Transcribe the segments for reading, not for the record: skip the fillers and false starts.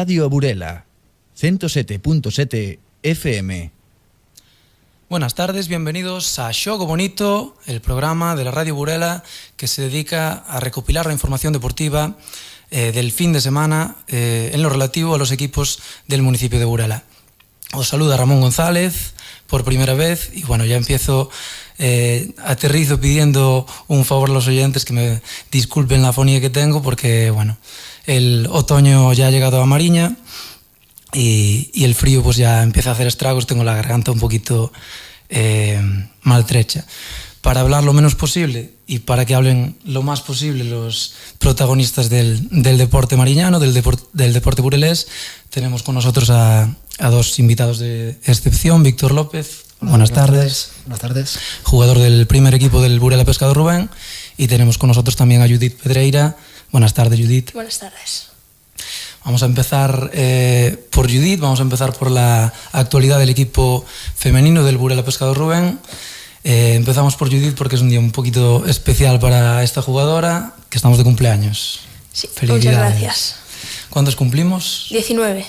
Radio Burela, 107.7 FM. Buenas tardes, bienvenidos a Xogo Bonito, el programa de la Radio Burela que se dedica a recopilar la información deportiva del fin de semana en lo relativo a los equipos del municipio de Burela. Os saluda Ramón González por primera vez y bueno, ya empiezo, aterrizo pidiendo un favor a los oyentes que me disculpen la afonía que tengo porque bueno, el otoño ya ha llegado a Mariña y el frío pues ya empieza a hacer estragos, tengo la garganta un poquito maltrecha. Para hablar lo menos posible y para que hablen lo más posible los protagonistas del deporte mariñano, del deporte burelés, tenemos con nosotros a dos invitados de excepción. Víctor López, buenas tardes. Buenas tardes. Jugador del primer equipo del Burela Pescado Rubén. Y tenemos con nosotros también a Judith Pedreira. Buenas tardes, Judith. Buenas tardes. Vamos a empezar por Judith, vamos a empezar por la actualidad del equipo femenino del Burela Pescado Rubén. Empezamos por Judith porque es un día un poquito especial para esta jugadora, que estamos de cumpleaños. Sí, felicidades. muchas gracias. ¿Cuántos cumplimos? 19.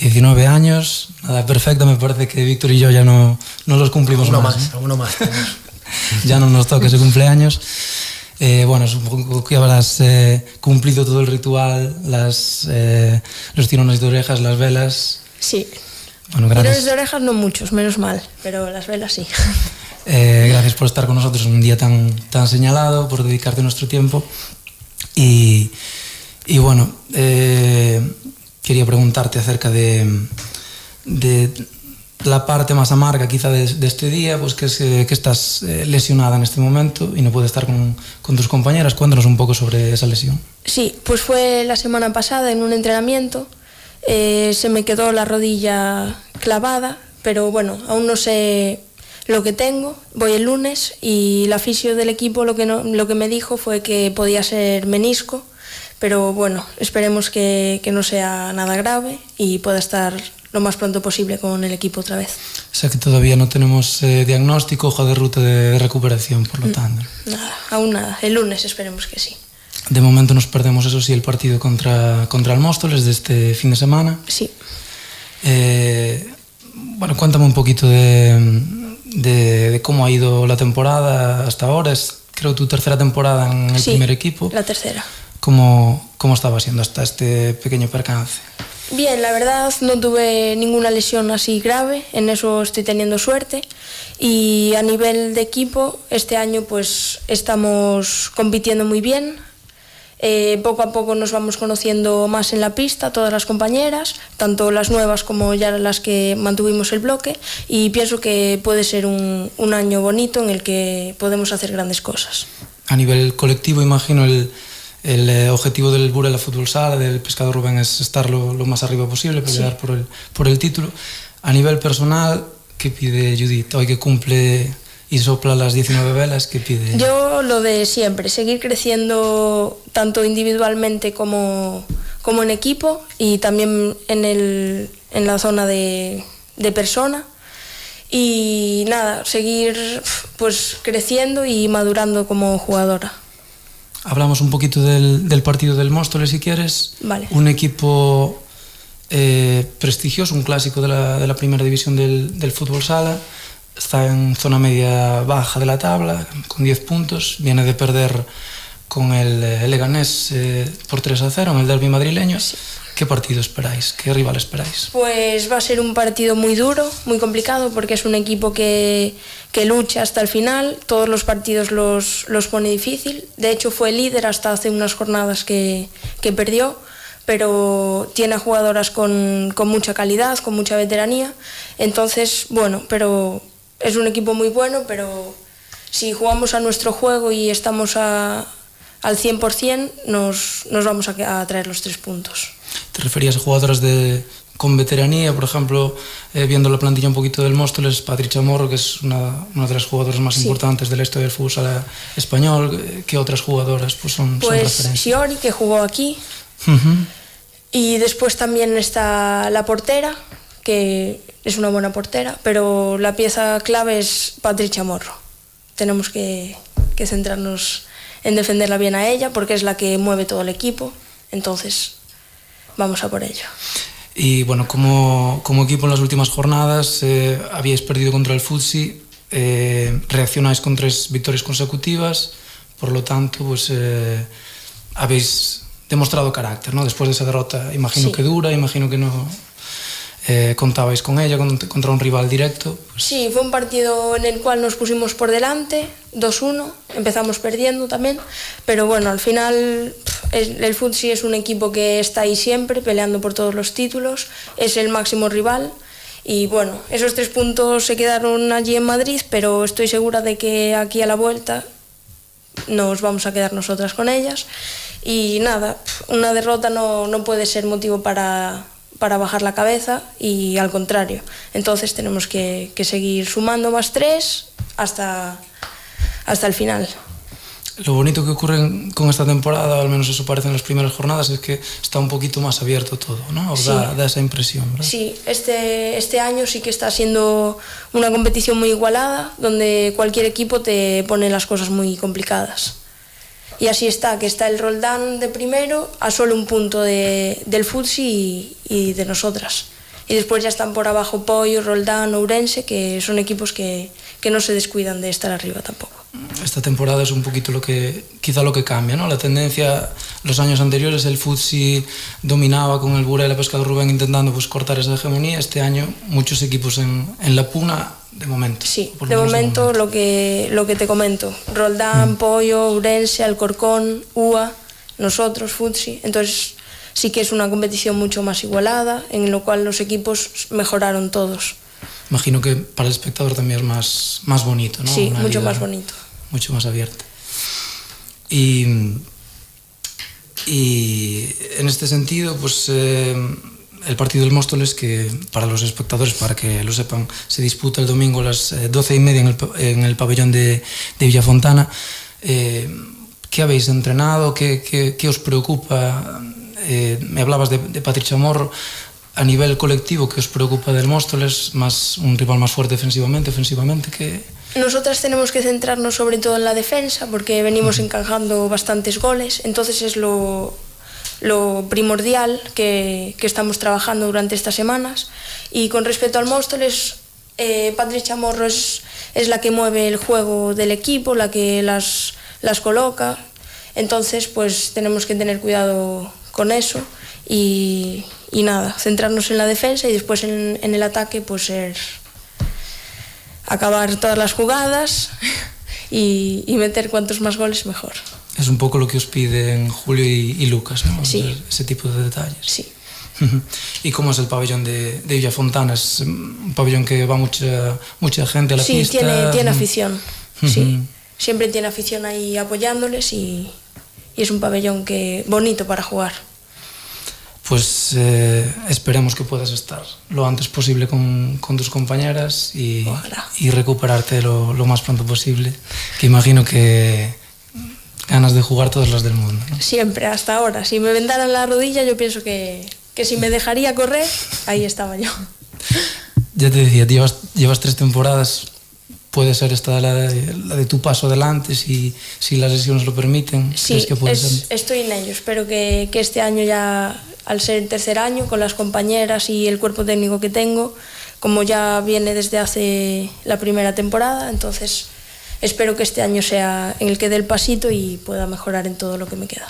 19 años, nada, perfecto, me parece que Víctor y yo ya no los cumplimos más. Alguno más. Ya no nos toca ese cumpleaños. Bueno, supongo que habrás cumplido todo el ritual, los tirones de orejas, las velas. Sí. Bueno, gracias. Tirones de orejas no muchos, menos mal, pero las velas sí. Gracias por estar con nosotros en un día tan señalado, por dedicarte nuestro tiempo. Y bueno, quería preguntarte acerca de la parte más amarga quizá de este día, pues que estás lesionada en este momento y no puedes estar con tus compañeras. Cuéntanos un poco sobre esa lesión. Sí, pues fue la semana pasada en un entrenamiento, se me quedó la rodilla clavada, pero bueno, aún no sé lo que tengo. Voy el lunes y la fisio del equipo lo que me dijo fue que podía ser menisco, pero bueno, esperemos que no sea nada grave y pueda estar lo más pronto posible con el equipo otra vez. O sea que todavía no tenemos diagnóstico, hoja de ruta de recuperación, por lo tanto. Nada, aún nada. El lunes esperemos que sí. De momento nos perdemos, eso sí, el partido contra el Móstoles de este fin de semana. Sí. Bueno, cuéntame un poquito de cómo ha ido la temporada hasta ahora. Es, creo, tu tercera temporada en el primer equipo. La tercera. ¿Cómo estaba siendo hasta este pequeño percance? Bien, la verdad no tuve ninguna lesión así grave, en eso estoy teniendo suerte. Y a nivel de equipo, este año pues estamos compitiendo muy bien. Poco a poco nos vamos conociendo más en la pista, todas las compañeras, tanto las nuevas como ya las que mantuvimos el bloque, y pienso que puede ser un año bonito en el que podemos hacer grandes cosas. A nivel colectivo, imagino, el objetivo del Burela Fútbol Sala, del Pescado Rubén, es estar lo más arriba posible, pelear por el título. A nivel personal, ¿qué pide Judith? Hoy que cumple y sopla las 19 velas, ¿qué pide? Yo lo de siempre, seguir creciendo tanto individualmente como en equipo y también en la zona de persona. Y nada, seguir pues creciendo y madurando como jugadora. Hablamos un poquito del partido del Móstoles, si quieres. Vale. Un equipo prestigioso, un clásico de la primera división del fútbol sala. Está en zona media baja de la tabla, con 10 puntos. Viene de perder con el Leganés por 3-0 en el derbi madrileño. Sí. ¿Qué partido esperáis? ¿Qué rival esperáis? Pues va a ser un partido muy duro, muy complicado, porque es un equipo que lucha hasta el final. Todos los partidos los pone difícil. De hecho, fue líder hasta hace unas jornadas que perdió, pero tiene a jugadoras con mucha calidad, con mucha veteranía. Entonces, bueno, pero es un equipo muy bueno, pero si jugamos a nuestro juego y estamos al 100%, nos vamos a traer los 3 puntos. ¿Te referías a jugadoras con veteranía? Por ejemplo, viendo la plantilla un poquito del Móstoles, Patri Chamorro, que es una de las jugadoras más importantes de la historia del fútbol sala español. ¿Qué otras jugadoras son referencias? Siori, que jugó aquí. Y después también está la portera, que es una buena portera, pero la pieza clave es Patri Chamorro. Tenemos que centrarnos en defenderla bien a ella, porque es la que mueve todo el equipo. Entonces, vamos a por ello. Y bueno, como equipo en las últimas jornadas habíais perdido contra el Futsi, reaccionáis con 3 victorias consecutivas, por lo tanto pues habéis demostrado carácter, ¿no? Después de esa derrota, imagino que dura, imagino que no contabais con ella contra un rival directo. Pues... Sí, fue un partido en el cual nos pusimos por delante, 2-1, empezamos perdiendo también, pero bueno, al final el Futsi es un equipo que está ahí siempre peleando por todos los títulos, es el máximo rival y bueno, esos 3 puntos se quedaron allí en Madrid, pero estoy segura de que aquí a la vuelta nos vamos a quedar nosotras con ellas y nada, una derrota no puede ser motivo para bajar la cabeza y al contrario, entonces tenemos que seguir sumando más 3 hasta el final. Lo bonito que ocurre con esta temporada, al menos eso parece en las primeras jornadas, es que está un poquito más abierto todo, ¿no? Os da esa impresión, ¿verdad? Sí, este año sí que está siendo una competición muy igualada, donde cualquier equipo te pone las cosas muy complicadas. Y así está, que está el Roldán de primero a solo un punto del Futsi y de nosotras. Y después ya están por abajo Pollo, Roldán, Ourense, que son equipos que no se descuidan de estar arriba tampoco. Esta temporada es un poquito quizá lo que cambia, ¿no? La tendencia, los años anteriores el Futsi dominaba con el Burela Pescado Rubén intentando pues cortar esa hegemonía. Este año muchos equipos en la pugna, de momento. Sí, de momento lo que te comento. Roldán, Pollo, Ourense, Alcorcón, UA, nosotros, Futsi. Entonces sí que es una competición mucho más igualada, en lo cual los equipos mejoraron todos. Imagino que para el espectador también es más bonito, ¿no? Sí, mucho más bonito. Mucho más abierta. Y en este sentido, pues el partido del Móstoles, que para los espectadores, para que lo sepan, se disputa el domingo a las 12:30 en el pabellón de Villafontana. ¿Qué habéis entrenado? ¿Qué os preocupa? Me hablabas de Patri Chamorro. A nivel colectivo, ¿qué os preocupa del Móstoles? Un rival más fuerte ofensivamente que... Nosotras tenemos que centrarnos sobre todo en la defensa, porque venimos encajando bastantes goles, entonces es lo primordial que estamos trabajando durante estas semanas. Y con respecto al Móstoles, Patri Chamorro es la que mueve el juego del equipo, la que las coloca, entonces pues tenemos que tener cuidado con eso y nada, centrarnos en la defensa y después en el ataque pues acabar todas las jugadas y meter cuantos más goles mejor. Es un poco lo que os piden Julio y Lucas, ¿no? Sí. Ese tipo de detalles. Sí. ¿Y cómo es el pabellón de Villafontana? ¿Es un pabellón que va mucha gente a la pista? Sí, tiene afición. Sí. Siempre tiene afición ahí apoyándoles y es un pabellón bonito para jugar. Pues esperemos que puedas estar lo antes posible con tus compañeras y recuperarte lo más pronto posible, que imagino que ganas de jugar todas las del mundo, ¿no? Siempre, hasta ahora. Si me vendaran la rodilla, yo pienso que si me dejaría correr, ahí estaba yo. Ya te decía, llevas 3 temporadas, puede ser esta la de tu paso adelante, si las lesiones lo permiten. Sí, estoy en ello. Espero que este año ya, al ser el tercer año, con las compañeras y el cuerpo técnico que tengo, como ya viene desde hace la primera temporada, entonces espero que este año sea en el que dé el pasito y pueda mejorar en todo lo que me queda.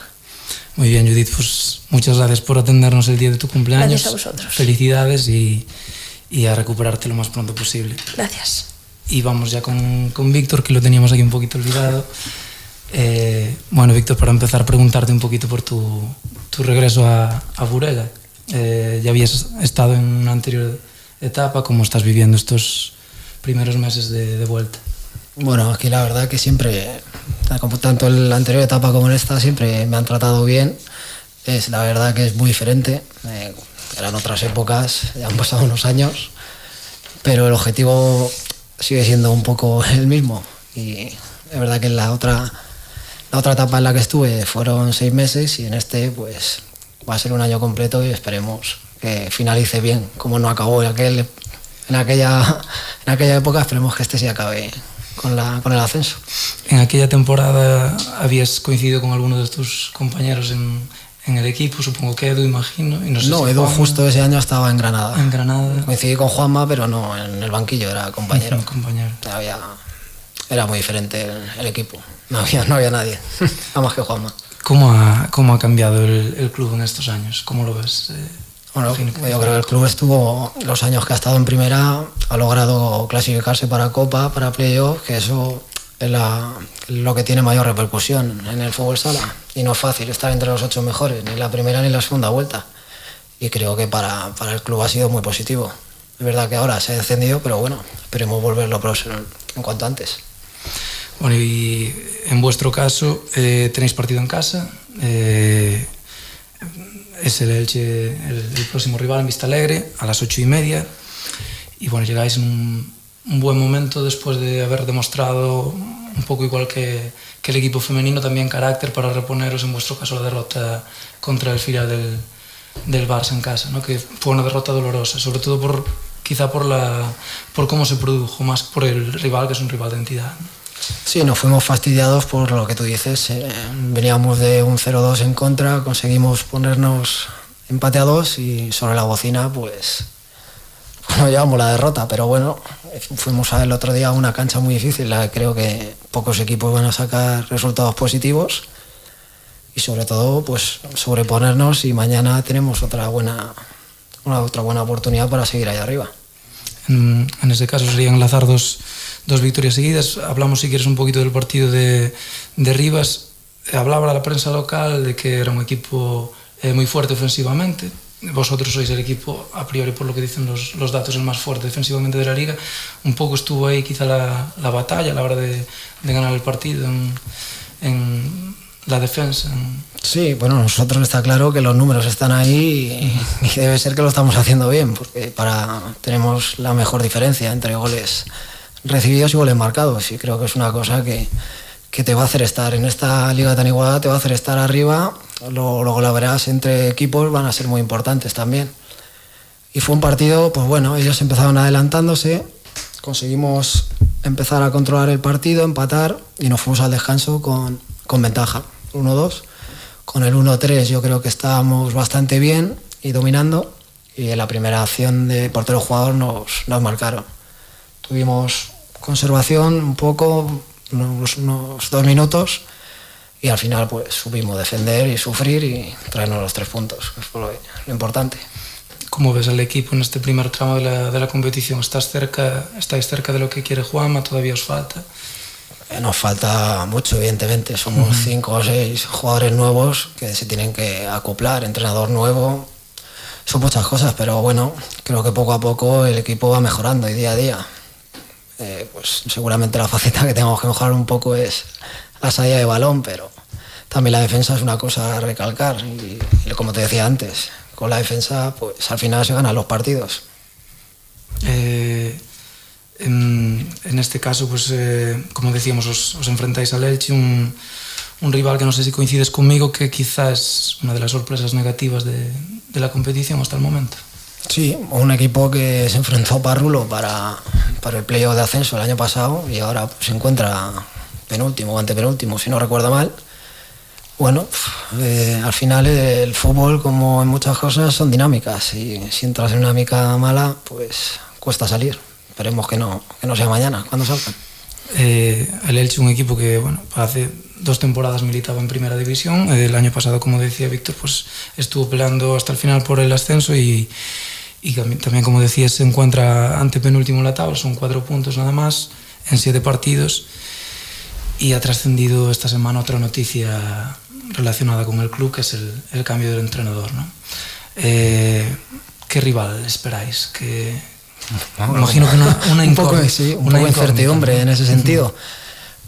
Muy bien, Judith, pues muchas gracias por atendernos el día de tu cumpleaños. Gracias a vosotros. Felicidades y a recuperarte lo más pronto posible. Gracias. Y vamos ya con Víctor, que lo teníamos aquí un poquito olvidado. Bueno, Víctor, para empezar, preguntarte un poquito por tu regreso a Burela. Ya habías estado en una anterior etapa. ¿Cómo estás viviendo estos primeros meses de vuelta? Bueno, aquí la verdad que siempre, tanto en la anterior etapa como en esta, siempre me han tratado bien. La verdad que es muy diferente. Eran otras épocas, ya han pasado unos años, pero el objetivo sigue siendo un poco el mismo. Y es verdad que en la otra etapa en la que estuve fueron 6 meses y en este pues va a ser un año completo y esperemos que finalice bien. Como no acabó en aquella época, esperemos que este sí acabe con el ascenso. En aquella temporada habías coincidido con alguno de tus compañeros en en el equipo, supongo que Edu, imagino. Y no, sé No, si Edu Juanma, justo ese año estaba en Granada. en Granada. Coincidí con Juanma, pero no en el banquillo, era compañero. Compañero. Era muy diferente el equipo. No había nadie, nada más que Juanma. ¿Cómo ha cambiado el club en estos años? ¿Cómo lo ves? Bueno, yo creo que el club estuvo, los años que ha estado en primera, ha logrado clasificarse para Copa, para Playoff, que eso es lo que tiene mayor repercusión en el fútbol sala. Y no es fácil estar entre los 8 mejores, ni la primera ni la segunda vuelta. Y creo que para el club ha sido muy positivo. Es verdad que ahora se ha descendido, pero bueno, esperemos volverlo en cuanto antes. Bueno, y en vuestro caso, tenéis partido en casa. Es el Elche el próximo rival en Vistalegre a las 8:30. Y bueno, llegáis en un buen momento después de haber demostrado, un poco igual que el equipo femenino, también carácter para reponeros, en vuestro caso, la derrota contra el filial del Barça en casa, ¿no? Que fue una derrota dolorosa, sobre todo quizá por cómo se produjo, más por el rival, que es un rival de entidad, ¿no? Sí, nos fuimos fastidiados por lo que tú dices. Veníamos de un 0-2 en contra, conseguimos ponernos empate a 2 y sobre la bocina pues nos llevamos la derrota. Pero bueno, fuimos el otro día a una cancha muy difícil. Creo que pocos equipos van a sacar resultados positivos y sobre todo pues sobreponernos, y mañana tenemos otra buena oportunidad para seguir ahí arriba. En ese caso sería enlazar dos victorias seguidas. Hablamos, si quieres, un poquito del partido de Rivas. Hablaba la prensa local de que era un equipo muy fuerte ofensivamente. Vosotros sois el equipo, a priori, por lo que dicen los datos, el más fuerte defensivamente de la liga. Un poco estuvo ahí quizá la batalla a la hora de ganar el partido en la defensa. Sí, bueno, nosotros está claro que los números están ahí y debe ser que lo estamos haciendo bien, porque tenemos la mejor diferencia entre goles recibidos y goles marcados, y creo que es una cosa que te va a hacer estar en esta liga tan igualada, te va a hacer estar arriba. Luego la verás, entre equipos van a ser muy importantes también. Y fue un partido, pues bueno, ellos empezaron adelantándose, conseguimos empezar a controlar el partido, empatar, y nos fuimos al descanso con ventaja, 1-2. Con el 1-3 yo creo que estábamos bastante bien y dominando, y en la primera acción de portero-jugador nos marcaron. Tuvimos conservación un poco, unos 2 minutos, y al final pues supimos defender y sufrir y traernos los 3 puntos, que fue lo importante. ¿Cómo ves al equipo en este primer tramo de la competición? ¿Estáis cerca de lo que quiere Juanma? ¿Todavía os falta? Nos falta mucho, evidentemente. Somos 5 o 6 jugadores nuevos que se tienen que acoplar, entrenador nuevo. Son muchas cosas, pero bueno, creo que poco a poco el equipo va mejorando y día a día. Pues seguramente la faceta que tenemos que mejorar un poco es la salida de balón, pero también la defensa es una cosa a recalcar. Y como te decía antes, con la defensa pues al final se ganan los partidos. En este caso, pues como decíamos, os enfrentáis al Elche, un rival que no sé si coincides conmigo, que quizás es una de las sorpresas negativas de la competición hasta el momento. Sí, un equipo que se enfrentó a Parrulo para el playoff de ascenso el año pasado, y ahora pues, se encuentra penúltimo o antepenúltimo, si no recuerdo mal. Bueno, al final el fútbol, como en muchas cosas, son dinámicas, y si entras en una dinámica mala, pues cuesta salir. Esperemos que no sea mañana, cuando salgan. El Elche, un equipo que bueno, hace 2 temporadas militaba en primera división. El año pasado, como decía Víctor, pues estuvo peleando hasta el final por el ascenso, y también, como decía, se encuentra antepenúltimo en la tabla. Son 4 puntos nada más en 7 partidos, y ha trascendido esta semana otra noticia relacionada con el club, que es el cambio del entrenador, ¿no? ¿Qué rival esperáis? Me imagino que una un poco incertidumbre en ese sentido.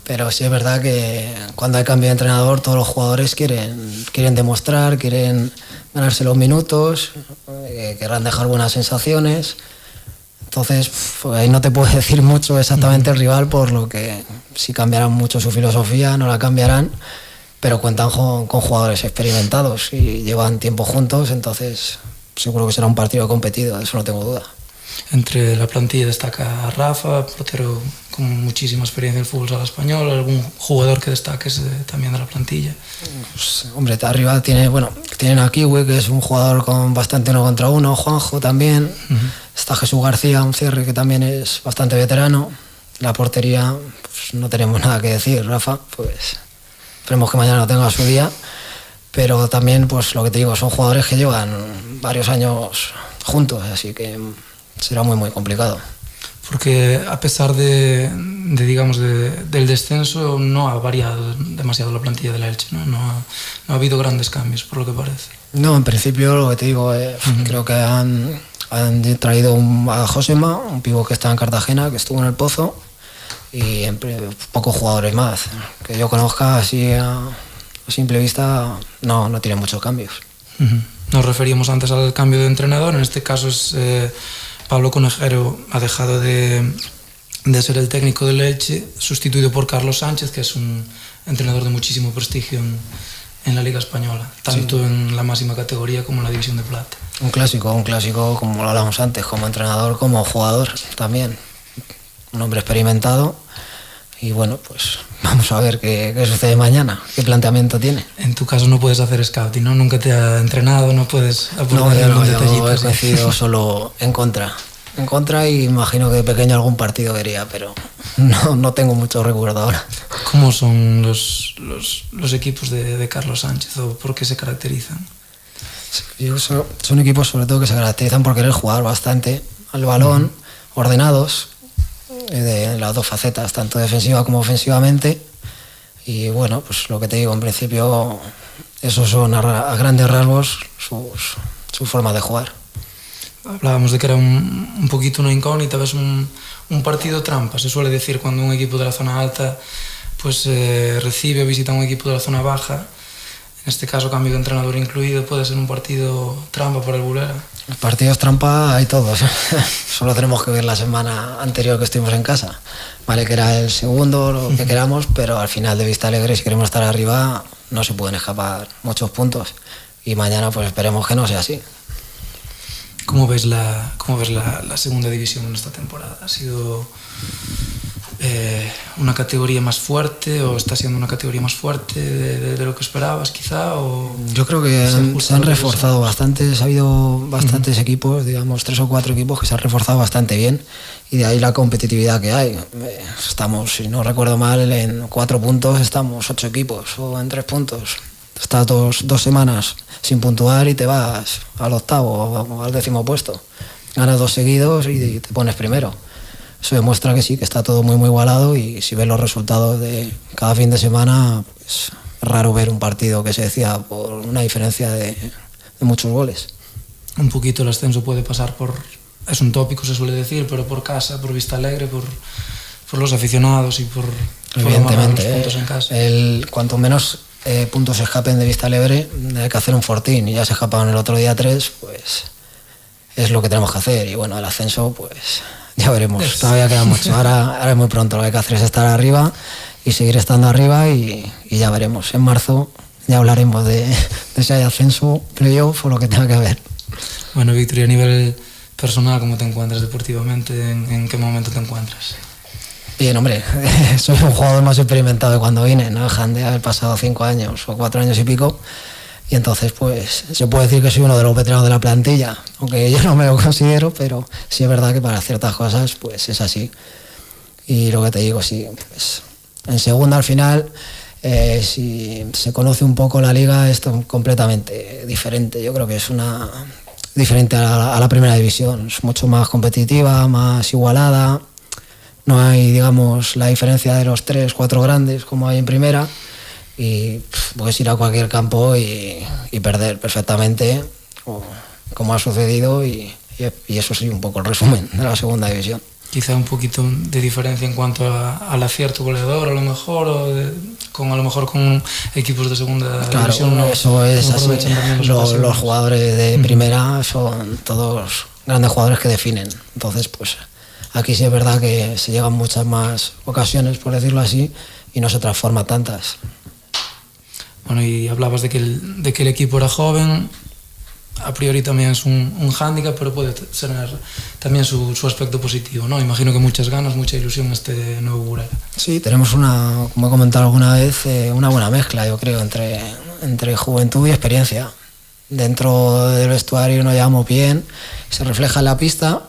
Pero sí es verdad que cuando hay cambio de entrenador, todos los jugadores quieren demostrar, quieren ganarse los minutos, querrán dejar buenas sensaciones. Entonces, pues ahí no te puedo decir mucho exactamente el rival, por lo que si cambiarán mucho su filosofía, no la cambiarán, pero cuentan con jugadores experimentados y llevan tiempo juntos, entonces seguro que será un partido competido, de eso no tengo duda. Entre la plantilla destaca Rafa, portero con muchísima experiencia en el fútbol sala español. ¿Algún jugador que destaques también de la plantilla? Pues, hombre, arriba tienen a Kiwi, que es un jugador con bastante 1 contra 1, Juanjo también. Está Jesús García, un cierre que también es bastante veterano. La portería, pues no tenemos nada que decir. Rafa, pues esperemos que mañana no tenga su día. Pero también, pues lo que te digo, son jugadores que llevan varios años juntos, así que será muy, muy complicado. Porque a pesar del descenso, no ha variado demasiado la plantilla del Elche, ¿no? No ha habido grandes cambios, por lo que parece. No, en principio, lo que te digo, creo que han traído a Josema, un pivo que está en Cartagena, que estuvo en el Pozo, y pocos jugadores más. Que yo conozca así a simple vista, no tiene muchos cambios. Nos referíamos antes al cambio de entrenador, en este caso es Pablo Conejero ha dejado de ser el técnico del Elche, sustituido por Carlos Sánchez, que es un entrenador de muchísimo prestigio en la Liga Española, tanto en la máxima categoría como en la División de Plata. Un clásico, como lo hablamos antes, como entrenador, como jugador también. Un hombre experimentado. Y bueno, pues vamos a ver qué sucede mañana, qué planteamiento tiene. En tu caso no puedes hacer scouting, ¿no? Nunca te ha entrenado, no puedes aportar ningún detallito. No, he coincidido solo en contra, y imagino que de pequeño algún partido vería, pero no tengo mucho recuerdo ahora. ¿Cómo son los equipos de Carlos Sánchez o por qué se caracterizan? Son equipos sobre todo que se caracterizan por querer jugar bastante al balón, ordenados, de las dos facetas, tanto defensiva como ofensivamente. Y bueno, pues lo que te digo, en principio esos son a grandes rasgos su forma de jugar. Hablábamos de que era un poquito una incógnita, ves un partido trampa, se suele decir cuando un equipo de la zona alta pues recibe o visita un equipo de la zona baja. En este caso, cambio de entrenador incluido, puede ser un partido trampa para el Burela. Partidos trampa hay todos. Solo tenemos que ver la semana anterior que estuvimos en casa. Vale que era el segundo, lo que queramos, pero al final de Vista Alegre, si queremos estar arriba, no se pueden escapar muchos puntos. Y mañana pues esperemos que no sea así. ¿Cómo ves la segunda división en esta temporada? ¿Ha sido una categoría más fuerte o está siendo una categoría más fuerte de lo que esperabas quizá? O yo creo que se han reforzado bastante, ha habido bastantes equipos, digamos 3 o 4 equipos que se han reforzado bastante bien y de ahí la competitividad que hay. Estamos, si no recuerdo mal, en 4 puntos estamos 8 equipos o en 3 puntos. Estás 2 semanas sin puntuar y te vas al 8º o al 10º puesto. Ganas 2 seguidos y te pones primero. Eso demuestra que sí, que está todo muy muy igualado y si ves los resultados de cada fin de semana, pues es raro ver un partido que se decía por una diferencia de muchos goles. Un poquito el ascenso puede pasar por, es un tópico se suele decir, pero por casa, por Vista Alegre, por los aficionados y por evidentemente los puntos en casa. Cuanto menos puntos se escapen de Vista Alegre, hay que hacer un fortín y ya se escaparon el otro día 3, pues es lo que tenemos que hacer y bueno, el ascenso pues ya veremos, todavía queda mucho. Ahora es muy pronto, lo que hay que hacer es estar arriba y seguir estando arriba y ya veremos. En marzo ya hablaremos de si hay ascenso, playoff o lo que tenga que haber. Bueno, Víctor, y a nivel personal, ¿cómo te encuentras deportivamente? ¿En qué momento te encuentras? Bien, hombre, soy un jugador más experimentado de cuando vine, no dejan de haber pasado 5 años o 4 años y pico. Y entonces, pues, se puede decir que soy uno de los veteranos de la plantilla, aunque yo no me lo considero, pero sí es verdad que para ciertas cosas, pues, es así. Y lo que te digo, sí, pues, en segunda al final, si se conoce un poco la liga, es completamente diferente. Yo creo que es diferente a la primera división, es mucho más competitiva, más igualada. No hay, digamos, la diferencia de los 3, 4 grandes como hay en primera. Y puedes ir a cualquier campo y perder perfectamente, como ha sucedido, y eso sí, un poco el resumen de la segunda división. Quizá un poquito de diferencia en cuanto al acierto goleador, a lo mejor, con equipos de segunda división. Claro, eso es así. Los jugadores de primera son todos grandes jugadores que definen. Entonces, pues aquí sí es verdad que se llegan muchas más ocasiones, por decirlo así, y no se transforma tantas. Bueno, y hablabas de que el equipo era joven. a priori también es un hándicap, pero puede ser también su aspecto positivo, ¿no? Imagino que muchas ganas, mucha ilusión en este nuevo Burela. Sí, tenemos como he comentado alguna vez, una buena mezcla, yo creo, entre juventud y experiencia. Dentro del vestuario nos llevamos bien, se refleja en la pista,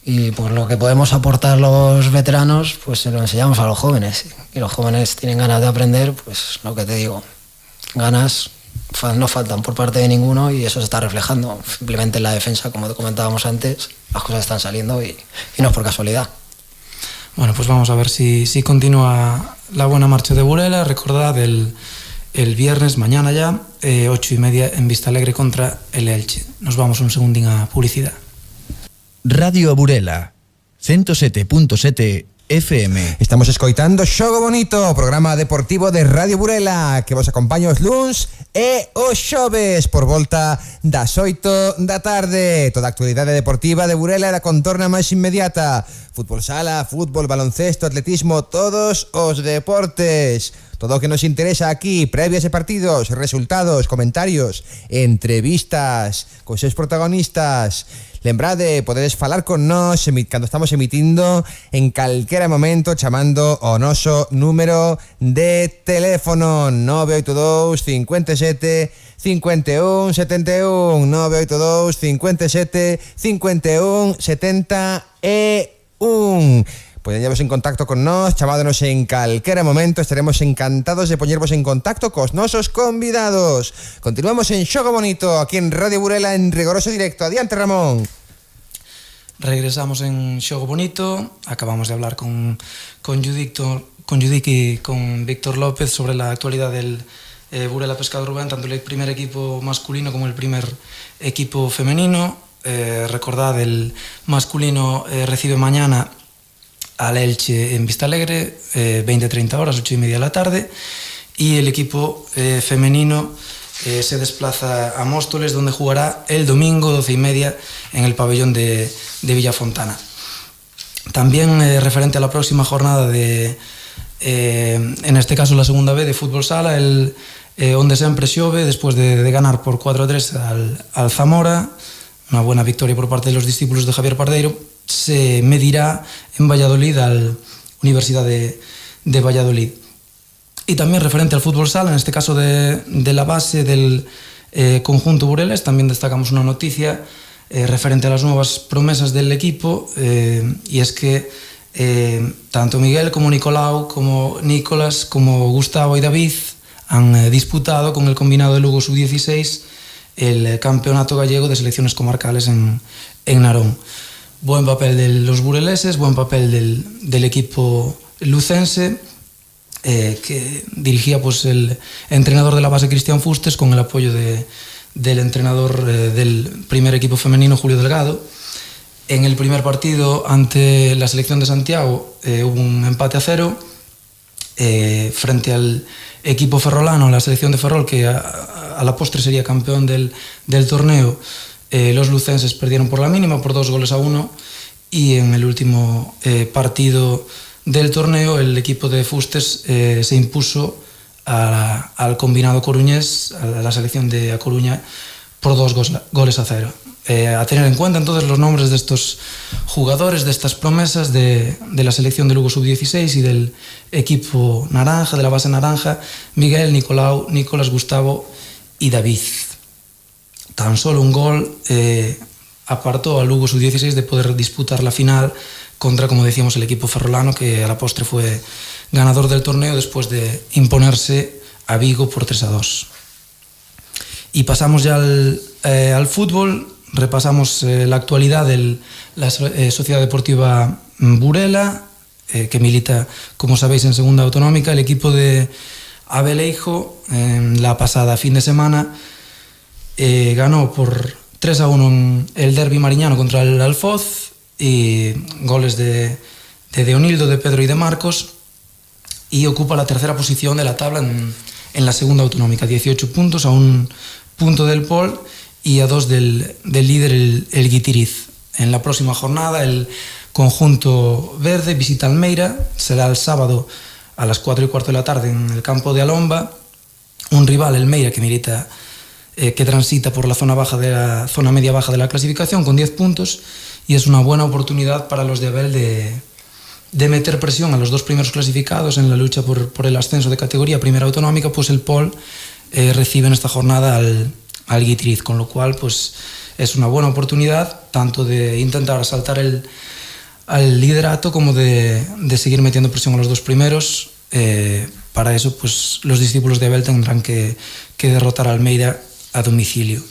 y pues lo que podemos aportar los veteranos, pues se lo enseñamos a los jóvenes. Y los jóvenes tienen ganas de aprender, pues lo que te digo, ganas no faltan por parte de ninguno, y eso se está reflejando simplemente en la defensa, como te comentábamos antes. Las cosas están saliendo y no es por casualidad. Bueno, pues vamos a ver si continúa la buena marcha de Burela. Recordad el viernes, mañana ya, 8:30 en Vistalegre contra el Elche. Nos vamos un segundín a publicidad. Radio Burela, 107.7 FM. Estamos escoitando Xogo Bonito, programa deportivo de Radio Burela, que vos acompaña os luns e os xoves por volta das 8 da tarde. Toda a actualidade deportiva de Burela e da contorna máis inmediata. Fútbol sala, fútbol, baloncesto, atletismo, todos os deportes. Todo o que nos interesa aquí, previas de partidos, resultados, comentarios, entrevistas cos seus protagonistas. Lembrade, podedes falar con nós cando estamos emitindo en calquera momento chamando ao noso número de teléfono 982 57 51 71 982 57 51 71. Poderíamos en contacto con nós, chamádonos en calquera momento. Estaremos encantados de poñervos en contacto cos nosos convidados. Continuamos en Xogo Bonito, aquí en Radio Burela, en rigoroso directo. Adiante, Ramón. Regresamos en Xogo Bonito. Acabamos de hablar con Judic y con Víctor López sobre la actualidad del Burela Pescado Rubén, tanto el primer equipo masculino como el primer equipo femenino. Recordad, el masculino recibe mañana al Elche en Vistalegre, 20-30 horas, 8:30 de la tarde, y el equipo femenino se desplaza a Móstoles, donde jugará el domingo 12:30 en el pabellón de Villafontana. También referente a la próxima jornada en este caso la segunda B de fútbol sala, onde sempre xove, después de ganar por 4-3 al Zamora, una buena victoria por parte de los discípulos de Javier Pardeiro, se medirá en Valladolid al Universidad de Valladolid. Y también referente al fútbol sala, en este caso de la base del conjunto burelés, también destacamos una noticia referente a las nuevas promesas del equipo, y es que tanto Miguel como Nicolau, como Nicolás, como Gustavo y David han disputado con el combinado de Lugo Sub-16 el campeonato gallego de selecciones comarcales en Narón. Buen papel de los bureleses, buen papel del equipo lucense, que dirigía pues el entrenador de la base Cristian Fustes, con el apoyo del entrenador del primer equipo femenino, Julio Delgado. En el primer partido ante la selección de Santiago hubo un empate a 0 frente al equipo ferrolano, la selección de Ferrol, que a la postre sería campeón del torneo. Los lucenses perdieron por la mínima, por 2-1, y en el último partido del torneo el equipo de Fustes se impuso al combinado coruñés, a la selección de A Coruña, por 2-0. A tener en cuenta entonces los nombres de estos jugadores, de estas promesas de la selección de Lugo Sub-16 y del equipo naranja, de la base naranja: Miguel, Nicolau, Nicolás, Gustavo y David. Tan solo un gol apartó a Lugo Sub-16 de poder disputar la final contra, como decíamos, el equipo ferrolano, que a la postre fue ganador del torneo después de imponerse a Vigo por 3-2. Y pasamos ya al fútbol. Repasamos la actualidad de la Sociedad Deportiva Burela, que milita, como sabéis, en Segunda Autonómica. El equipo de Abeleijo, en la pasada fin de semana, ganó por 3-1 en el derbi mariñano contra el Alfoz, y goles de Deonildo, de Pedro y de Marcos, y ocupa la tercera posición de la tabla en la Segunda Autonómica, 18 puntos, a 1 punto del Pol y a 2 del líder, el Guitiriz. En la próxima jornada el conjunto verde visita Almeira, será el sábado a las 4:15 de la tarde en el campo de Alomba, un rival, Almeira, que milita que transita por la zona media baja de la clasificación con 10 puntos, y es una buena oportunidad para los de Abel de meter presión a los dos primeros clasificados en la lucha por el ascenso de categoría primera autonómica. Pues el Pol recibe en esta jornada al Guitiriz, con lo cual pues es una buena oportunidad tanto de intentar asaltar al liderato como de seguir metiendo presión a los dos primeros. Para eso pues los discípulos de Abel tendrán que derrotar a Almeida a domicilio.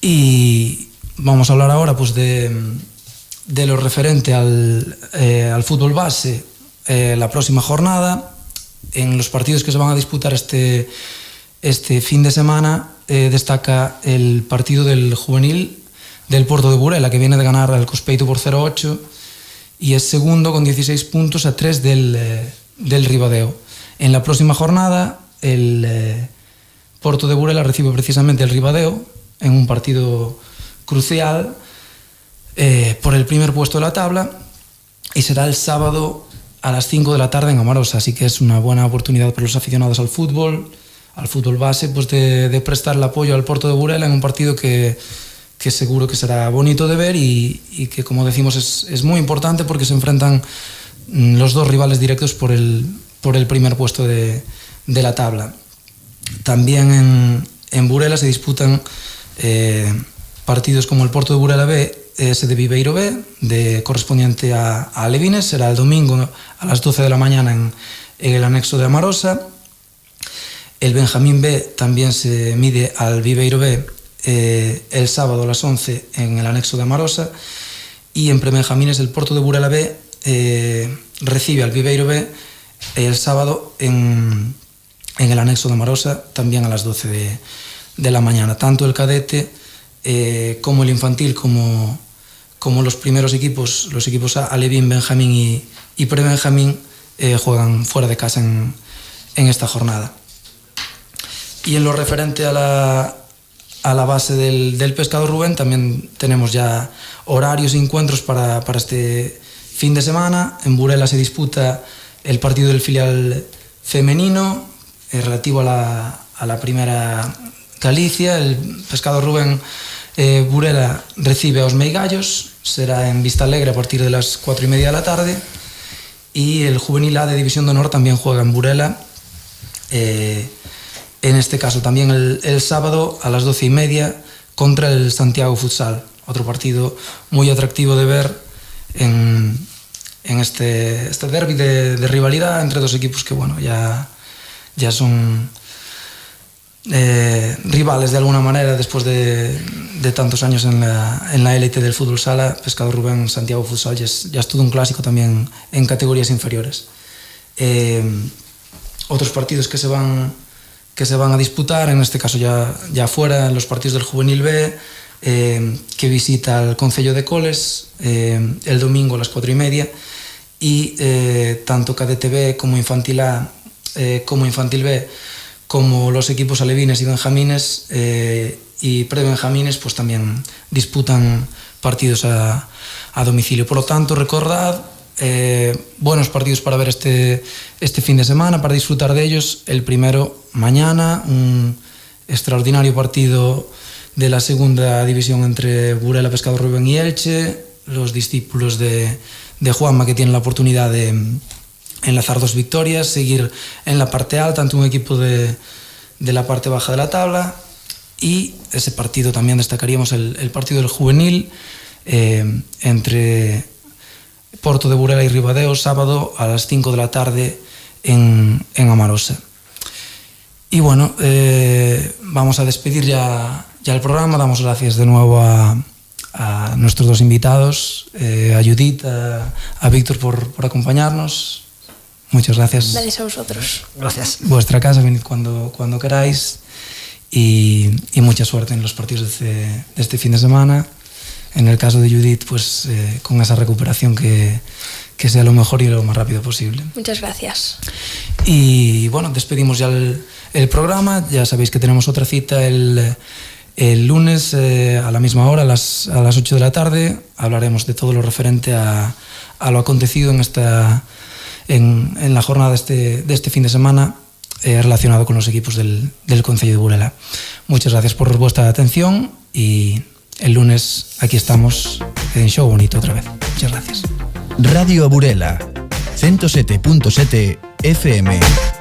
Y vamos a hablar ahora pues de lo referente al fútbol base. La próxima jornada, en los partidos que se van a disputar este fin de semana, destaca el partido del juvenil del Porto de Burela, que viene de ganar al Cospeito por 0-8 y es segundo con 16 puntos a 3 del Ribadeo. En la próxima jornada el Porto de Burela recibe precisamente el Ribadeo en un partido crucial por el primer puesto de la tabla, y será el sábado a las 5 de la tarde en Amarosa. Así que es una buena oportunidad para los aficionados al fútbol base, pues de prestar el apoyo al Porto de Burela en un partido que seguro que será bonito de ver y que, como decimos, es muy importante porque se enfrentan los dos rivales directos por el primer puesto de la tabla. También en Burela se disputan partidos como el Porto de Burela B, de Viveiro B, correspondiente a Alevines. Será el domingo a las 12 de la mañana en el anexo de Amarosa. El Benjamín B también se mide al Viveiro B el sábado a las 11 en el anexo de Amarosa. Y en prebenjamines el Porto de Burela B recibe al Viveiro B el sábado en el anexo de Amarosa, también a las 12 de la mañana. Tanto el cadete como el infantil como los primeros equipos, los equipos Alevín, Benjamín y prebenjamín, juegan fuera de casa en esta jornada. Y en lo referente a la base del Pescado Rubén, también tenemos ya horarios y encuentros para este fin de semana. En Burela se disputa el partido del filial femenino relativo a la primera Galicia. El Pescado Rubén Burela recibe a Os Meigallos, será en Vista Alegre a partir de las 4:30 de la tarde. Y el Juvenil A de División de Honor también juega en Burela, en este caso también el sábado a las 12:30 contra el Santiago Futsal. Otro partido muy atractivo de ver en este derbi de rivalidad entre dos equipos que bueno ya son rivales de alguna manera después de tantos años en la élite del fútbol sala. Pescado Rubén, Santiago Futsal ya es todo un clásico también en categorías inferiores. Otros partidos que se van a disputar, en este caso ya fuera, los partidos del Juvenil B, que visita el Concello de Coles el domingo a las 4:30, y tanto Cadete B como Infantil A como Infantil B, como los equipos alevines y benjamines y prebenjamines, pues también disputan partidos a domicilio. Por lo tanto, recordad, buenos partidos para ver este fin de semana, para disfrutar de ellos. El primero mañana, un extraordinario partido de la segunda división entre Burela, Pescado Rubén y Elche, los discípulos de Juanma, que tienen la oportunidad de enlazar dos victorias, seguir en la parte alta ante un equipo de la parte baja de la tabla. Y ese partido también destacaríamos el partido del juvenil entre Porto de Burela y Ribadeo, sábado a las 5 de la tarde en Amarosa. Y bueno, vamos a despedir ya el programa. Damos gracias de nuevo a nuestros dos invitados, a Judith, a Víctor por acompañarnos. Muchas gracias. Gracias a vosotros. Gracias. Vuestra casa, venid cuando queráis, y mucha suerte en los partidos de este fin de semana. En el caso de Judith, pues con esa recuperación que sea lo mejor y lo más rápido posible. Muchas gracias. Y bueno, despedimos ya el programa. Ya sabéis que tenemos otra cita el lunes a la misma hora, a las 8 de la tarde. Hablaremos de todo lo referente a lo acontecido en la jornada de este fin de semana relacionado con los equipos del Concello de Burela. Muchas gracias por vuestra atención y el lunes aquí estamos en Xogo Bonito otra vez. Muchas gracias. Radio Burela, 107.7 FM.